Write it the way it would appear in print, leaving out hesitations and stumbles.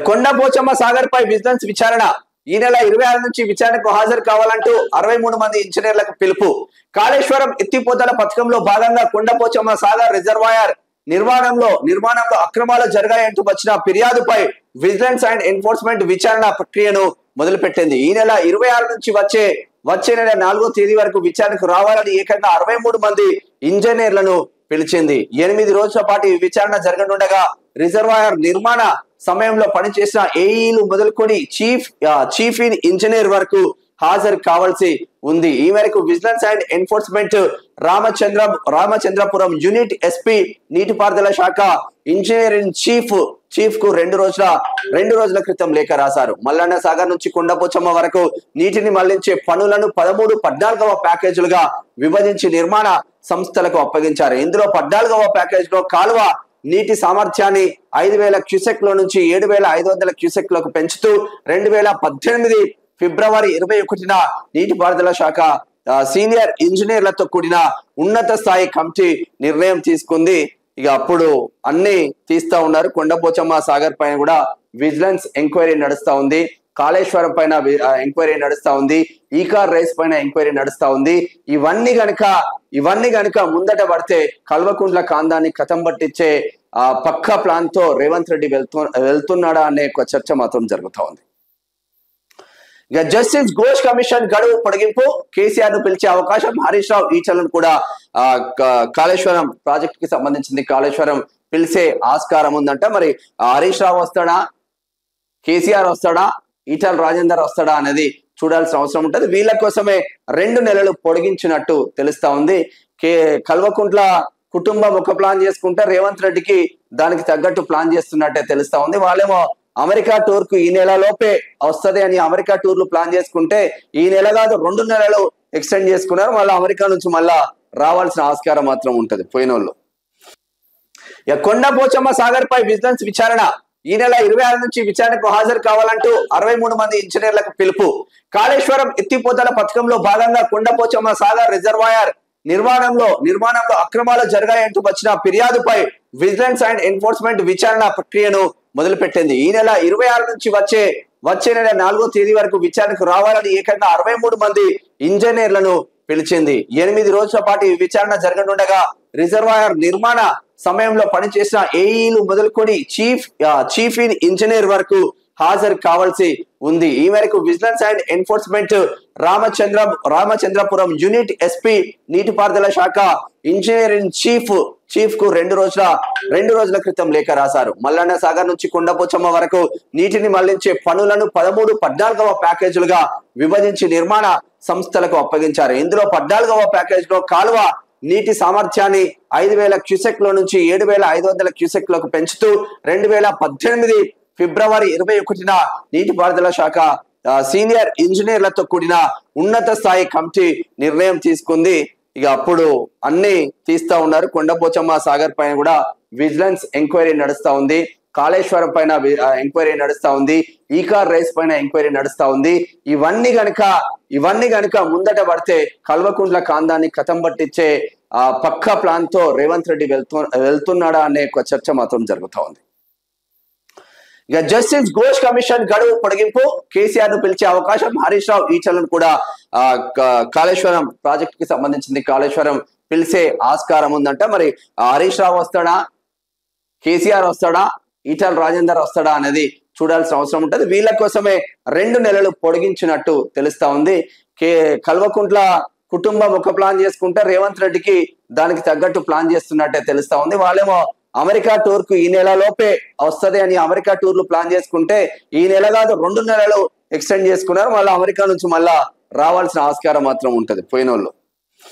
కొండ పోచమ్మ సాగర్ పై విజిలెన్స్ విచారణ ఈ నెల 26 నుంచి విచారణకు హాజరు కావాలంటూ 63 మంది ఇంజనీర్లకు పిలుపు. కాళేశ్వరం ఎత్తిపోతల పథకంలో భాగంగా కొండ పోచమ్మ సాగర్ రిజర్వాయర్ నిర్మాణంలో అక్రమాలు జరిగాయంటూ వచ్చిన ఫిర్యాదుపై విజిలెన్స్ అండ్ ఎన్ఫోర్స్మెంట్ విచారణ ప్రక్రియను మొదలుపెట్టింది. ఈ నెల 26 నుంచి వచ్చే నెల 4వ తేదీ వరకు విచారణకు రావాలని ఏకంగా 63 మంది ఇంజనీర్లను పిలిచింది. 8 రోజుల పాటు ఈ విచారణ జరగనుండగా రిజర్వాయర్ నిర్మాణ సమయంలో పనిచేసిన ఏఈలు మొదలుకొని చీఫ్ ఇంజనీర్ వరకు హాజరు కావాల్సి ఉంది. ఈ మేరకు vigilance and enforcement Ramachandrapuram unit SP నీటిపారుదల శాఖ ఇంజనీరింగ్ చీఫ్ కు రెండు రోజుల క్రితం లేఖ రాశారు. మల్లన్న సాగర్ నుంచి కొండపోచమ్మ వరకు నీటిని మళ్లించే పనులను 13, 14వ ప్యాకేజీలుగా విభజించి నిర్మాణ సంస్థలకు అప్పగించారు. ఇందులో 14వ ప్యాకేజ్ లో కాలువ నీటి సామర్థ్యాన్ని 5,000 క్యూసెక్ల నుంచి 7,500 క్యూసెక్లకు పెంచుతూ 2018 ఫిబ్రవరి 21న నీటిపారుదల శాఖ సీనియర్ ఇంజనీర్లతో కూడిన ఉన్నత స్థాయి కమిటీ నిర్ణయం తీసుకుంది. ఇక అప్పుడు అన్ని తీస్తా ఉన్నారు. కొండపోచమ్మ సాగర్ పైన కూడా విజిలెన్స్ ఎంక్వైరీ నడుస్తా ఉంది. కాళేశ్వరం పైన ఎంక్వైరీ నడుస్తా ఉంది. ఈకార్ రేస్ పైన ఎంక్వైరీ నడుస్తా ఉంది. ఇవన్నీ గనుక ముందట పడితే కల్వకుంట్ల కాందాన్ని కథం పట్టించే పక్కా ప్లాన్ తో రేవంత్ రెడ్డి వెళ్తున్నాడా అనే ఒక చర్చ మాత్రం జరుగుతా ఉంది. ఇక జస్టిస్ ఘోష్ కమిషన్ గడువు పొడిగింపు, కేసీఆర్ ను పిలిచే అవకాశం, హరీష్ రావు ఈటలను కూడా కాళేశ్వరం ప్రాజెక్ట్ కి సంబంధించింది కాళేశ్వరం పిలిచే ఆస్కారం ఉందంట. మరి హరీష్ రావు వస్తాడా, కేసీఆర్ వస్తాడా, ఈటల రాజేందర్ వస్తాడా అనేది చూడాల్సిన అవసరం ఉంటుంది. వీళ్ళ కోసమే 2 నెలలు పొడిగించినట్టు తెలుస్తా ఉంది. కల్వకుంట్ల కుటుంబం ఒక ప్లాన్ చేసుకుంటే రేవంత్ రెడ్డికి దానికి తగ్గట్టు ప్లాన్ చేస్తున్నట్టే తెలుస్తా ఉంది. వాళ్ళేమో అమెరికా టూర్ కు ఈ నెల లోపే వస్తుంది అని అమెరికా టూర్లు ప్లాన్ చేసుకుంటే ఈ నెల కాదు 2 నెలలు ఎక్స్టెండ్ చేసుకున్నారు. మళ్ళీ అమెరికా నుంచి మళ్ళా రావాల్సిన ఆస్కారం మాత్రం ఉంటది పోయినోళ్ళు. కొండ పోచమ్మ సాగర్ పై విజిలెన్స్ విచారణ ఈ నెల 26 నుంచి విచారణకు హాజరు కావాలంటూ 63 మంది ఇంజనీర్లకు పిలుపు. కాళేశ్వరం ఎత్తిపోతల పథకంలో భాగంగా కొండ పోచమ్మ సాగర్ రిజర్వాయర్ నిర్మాణంలో అక్రమాలు జరిగాయంటూ వచ్చిన ఫిర్యాదుపై విజిలెన్స్ అండ్ ఎన్ఫోర్స్మెంట్ విచారణ ప్రక్రియను మొదలుపెట్టింది. ఈ నెల 26 నుంచి వచ్చే నెల 4వ తేదీ వరకు విచారణకు రావాలని ఏకంగా 63 మంది ఇంజనీర్లను పిలిచింది. 8 రోజుల పాటు ఈ విచారణ జరగనుండగా రిజర్వాయర్ నిర్మాణ సమయంలో పనిచేసిన ఏఈలు మొదలుకొని చీఫ్ ఇంజనీర్ వరకు హాజరు కావాల్సి ఉంది. ఈ మేరకు vigilance and enforcement Ramachandrapuram unit SP నీటిపారుదల శాఖ ఇంజనీరింగ్ చీఫ్ కు రెండు రోజుల క్రితం లేఖ రాశారు. మల్లన్న సాగర్ నుంచి కొండపోచమ్మ వరకు నీటిని మళ్లించే పనులను 13, 14వ ప్యాకేజీలుగా విభజించి నిర్మాణ సంస్థలకు అప్పగించారు. ఇందులో 14వ ప్యాకేజ్ లో కాలువ నీటి సామర్థ్యాన్ని 5,000 క్యూసెక్ల నుంచి 7,500 క్యూసెక్లకు పెంచుతూ 2018 ఫిబ్రవరి 21న నీటిపారుదల శాఖ సీనియర్ ఇంజనీర్లతో కూడిన ఉన్నత స్థాయి కమిటీ నిర్ణయం తీసుకుంది. ఇక అప్పుడు అన్ని తీస్తా ఉన్నారు. కొండపోచమ్మ సాగర్ పైన కూడా విజిలెన్స్ ఎంక్వైరీ నడుస్తా ఉంది. కాళేశ్వరం పైన ఎంక్వైరీ నడుస్తా ఉంది. ఈకార్ రేస్ పైన ఎంక్వైరీ నడుస్తా ఉంది. ఇవన్నీ గనుక ముందట పడితే కల్వకుంట్ల కాందాన్ని కథం పట్టించే పక్కా ప్లాన్ తో రేవంత్ రెడ్డి వెళ్తున్నాడా అనే ఒక చర్చ మాత్రం జరుగుతా ఉంది. ఇక జస్టిస్ ఘోష్ కమిషన్ గడువు పొడిగింపు, కేసీఆర్ ను పిలిచే అవకాశం, హరీష్ రావు ఈటలను కూడా కాళేశ్వరం ప్రాజెక్ట్ కి సంబంధించింది కాళేశ్వరం పిలిచే ఆస్కారం ఉందంట. మరి హరీష్ రావు వస్తాడా, కేసీఆర్ వస్తాడా, ఈటల రాజేందర్ వస్తాడా అనేది చూడాల్సిన అవసరం ఉంటుంది. వీళ్ళ కోసమే 2 నెలలు పొడిగించినట్టు తెలుస్తా ఉంది. కల్వకుంట్ల కుటుంబం ఒక ప్లాన్ చేసుకుంటే రేవంత్ రెడ్డికి దానికి తగ్గట్టు ప్లాన్ చేస్తున్నట్టే తెలుస్తా ఉంది. వాళ్ళేమో అమెరికా టూర్ కు ఈ నెల లోపే వస్తుంది అని అమెరికా టూర్లు ప్లాన్ చేసుకుంటే ఈ నెల కాదు 2 నెలలు ఎక్స్టెండ్ చేసుకున్నారు. మళ్ళీ అమెరికా నుంచి మళ్ళా రావాల్సిన ఆస్కారం మాత్రం ఉంటది పోయినోళ్ళు.